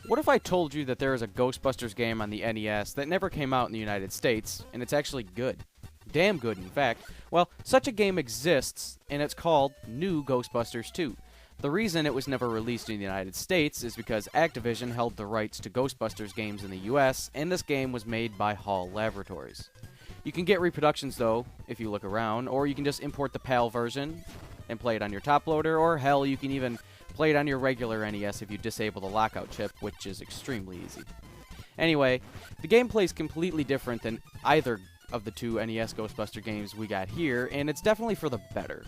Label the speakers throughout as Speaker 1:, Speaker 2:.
Speaker 1: What if I told you that there is a Ghostbusters game on the NES that never came out in the United States, and it's actually good? Damn good, in fact. Well, such a game exists, and it's called New Ghostbusters 2. The reason it was never released in the United States is because Activision held the rights to Ghostbusters games in the US, and this game was made by Hall Laboratories. You can get reproductions, though, if you look around, or you can just import the PAL version and play it on your top loader, or hell, you can even play it on your regular NES if you disable the lockout chip, which is extremely easy. Anyway, the gameplay is completely different than either of the two NES Ghostbuster games we got here, and it's definitely for the better.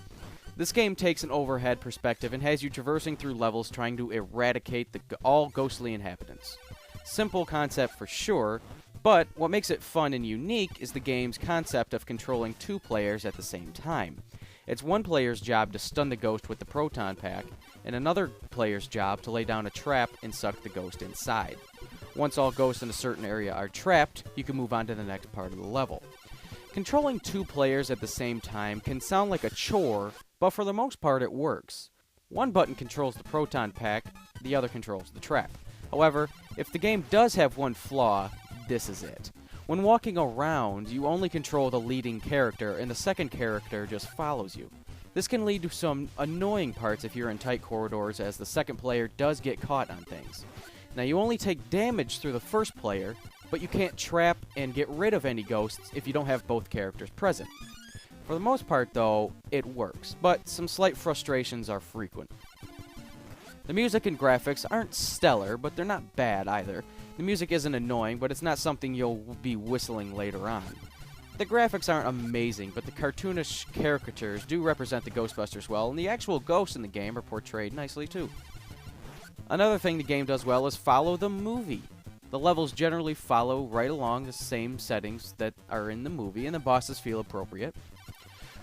Speaker 1: This game takes an overhead perspective and has you traversing through levels trying to eradicate all ghostly inhabitants. Simple concept for sure, but what makes it fun and unique is the game's concept of controlling two players at the same time. It's one player's job to stun the ghost with the proton pack, and another player's job to lay down a trap and suck the ghost inside. Once all ghosts in a certain area are trapped, you can move on to the next part of the level. Controlling two players at the same time can sound like a chore, but for the most part it works. One button controls the proton pack, the other controls the trap. However, if the game does have one flaw, this is it. When walking around, you only control the leading character, and the second character just follows you. This can lead to some annoying parts if you're in tight corridors, as the second player does get caught on things. Now, you only take damage through the first player, but you can't trap and get rid of any ghosts if you don't have both characters present. For the most part, though, it works, but some slight frustrations are frequent. The music and graphics aren't stellar, but they're not bad either. The music isn't annoying, but it's not something you'll be whistling later on. The graphics aren't amazing, but the cartoonish caricatures do represent the Ghostbusters well, and the actual ghosts in the game are portrayed nicely too. Another thing the game does well is follow the movie. The levels generally follow right along the same settings that are in the movie, and the bosses feel appropriate.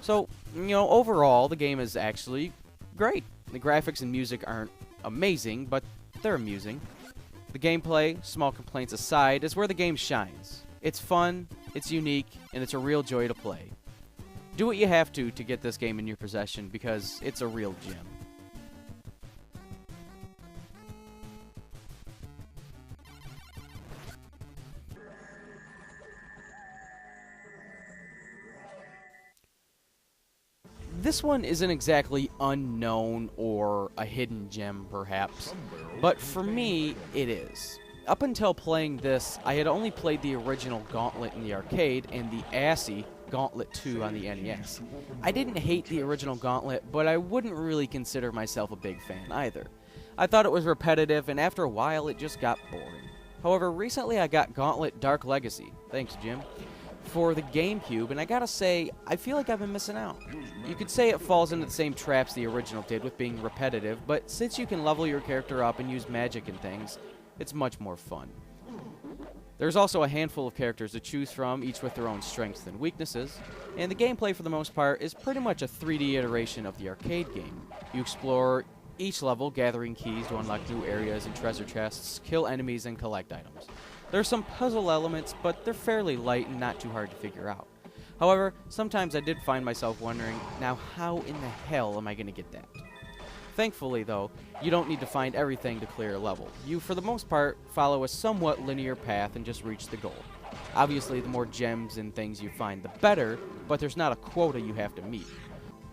Speaker 1: So, overall, the game is actually great. The graphics and music aren't amazing, but they're amusing. The gameplay, small complaints aside, is where the game shines. It's fun, it's unique, and it's a real joy to play. Do what you have to get this game in your possession, because it's a real gem. This one isn't exactly unknown or a hidden gem, perhaps, but for me, it is. Up until playing this, I had only played the original Gauntlet in the arcade and the assy Gauntlet 2 on the NES. I didn't hate the original Gauntlet, but I wouldn't really consider myself a big fan either. I thought it was repetitive, and after a while, it just got boring. However, recently I got Gauntlet Dark Legacy, thanks Jim, for the GameCube, and I gotta say, I feel like I've been missing out. You could say it falls into the same traps the original did with being repetitive, but since you can level your character up and use magic and things, it's much more fun. There's also a handful of characters to choose from, each with their own strengths and weaknesses, and the gameplay for the most part is pretty much a 3D iteration of the arcade game. You explore each level, gathering keys to unlock new areas and treasure chests, kill enemies, and collect items. There are some puzzle elements, but they're fairly light and not too hard to figure out. However, sometimes I did find myself wondering, now how in the hell am I going to get that? Thankfully, though, you don't need to find everything to clear a level. You, for the most part, follow a somewhat linear path and just reach the goal. Obviously, the more gems and things you find, the better, but there's not a quota you have to meet.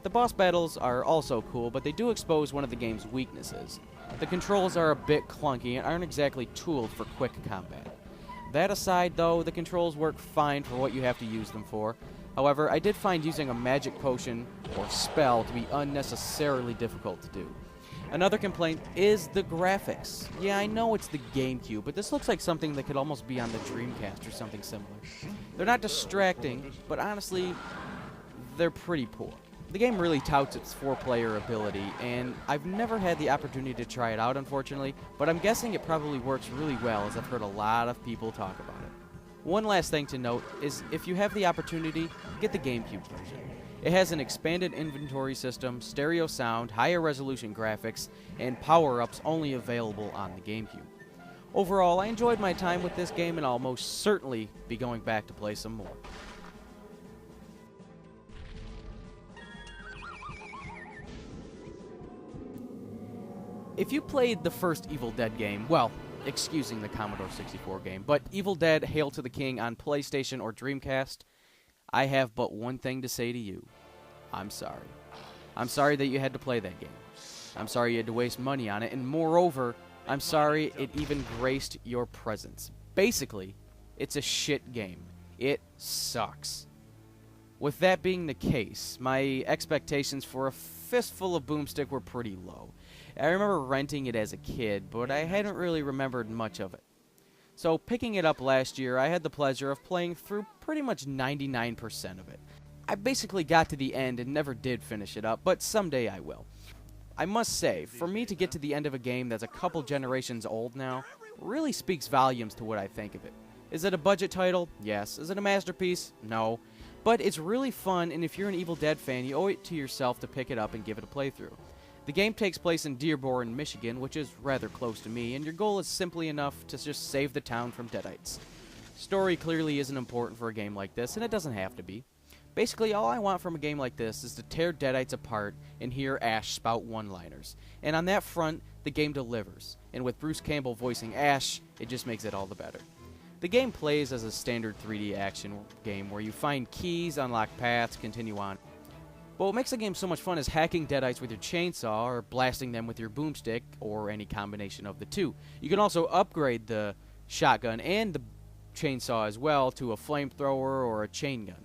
Speaker 1: The boss battles are also cool, but they do expose one of the game's weaknesses. The controls are a bit clunky and aren't exactly tooled for quick combat. That aside, though, the controls work fine for what you have to use them for. However, I did find using a magic potion or spell to be unnecessarily difficult to do. Another complaint is the graphics. Yeah, I know it's the GameCube, but this looks like something that could almost be on the Dreamcast or something similar. They're not distracting, but honestly, they're pretty poor. The game really touts its 4-player ability, and I've never had the opportunity to try it out, unfortunately, but I'm guessing it probably works really well, as I've heard a lot of people talk about it. One last thing to note is if you have the opportunity, get the GameCube version. It has an expanded inventory system, stereo sound, higher resolution graphics, and power-ups only available on the GameCube. Overall, I enjoyed my time with this game, and I'll most certainly be going back to play some more. If you played the first Evil Dead game, well, excusing the Commodore 64 game. But Evil Dead Hail to the King on PlayStation or Dreamcast, I have but one thing to say to you. I'm sorry. I'm sorry that you had to play that game. I'm sorry you had to waste money on it, and moreover, I'm sorry it even graced your presence. Basically, it's a shit game. It sucks. With that being the case, my expectations for a fistful of boomstick were pretty low. I remember renting it as a kid, but I hadn't really remembered much of it. So picking it up last year, I had the pleasure of playing through pretty much 99% of it. I basically got to the end and never did finish it up, but someday I will. I must say, for me to get to the end of a game that's a couple generations old now, really speaks volumes to what I think of it. Is it a budget title? Yes. Is it a masterpiece? No. But it's really fun, and if you're an Evil Dead fan, you owe it to yourself to pick it up and give it a playthrough. The game takes place in Dearborn, Michigan, which is rather close to me, and your goal is simply enough to just save the town from deadites. Story clearly isn't important for a game like this, and it doesn't have to be. Basically, all I want from a game like this is to tear deadites apart and hear Ash spout one-liners. And on that front, the game delivers. And with Bruce Campbell voicing Ash, it just makes it all the better. The game plays as a standard 3D action game where you find keys, unlock paths, continue on. But what makes the game so much fun is hacking deadites with your chainsaw or blasting them with your boomstick or any combination of the two. You can also upgrade the shotgun and the chainsaw as well to a flamethrower or a chain gun.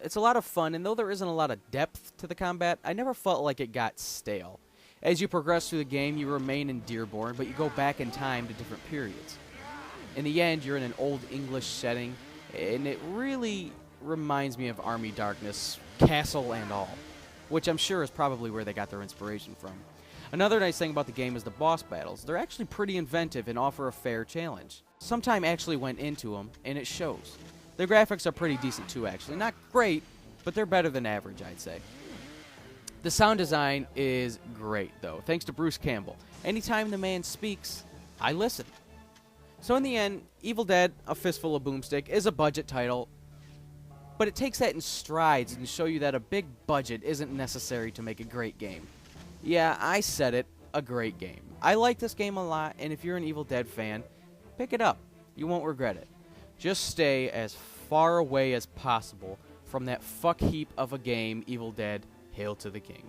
Speaker 1: It's a lot of fun, and though there isn't a lot of depth to the combat, I never felt like it got stale. As you progress through the game, you remain in Dearborn, but you go back in time to different periods. In the end, you're in an old English setting, and it really reminds me of Army Darkness, castle and all, which I'm sure is probably where they got their inspiration from. Another nice thing about the game is the boss battles. They're actually pretty inventive and offer a fair challenge. Some time actually went into them, and it shows. The graphics are pretty decent too, actually. Not great, but they're better than average, I'd say. The sound design is great, though, thanks to Bruce Campbell. Anytime the man speaks, I listen. So in the end, Evil Dead, A Fistful of Boomstick is a budget title, but it takes that in strides and show you that a big budget isn't necessary to make a great game. Yeah, I said it, a great game. I like this game a lot, and if you're an Evil Dead fan, pick it up. You won't regret it. Just stay as far away as possible from that fuck heap of a game, Evil Dead, Hail to the King.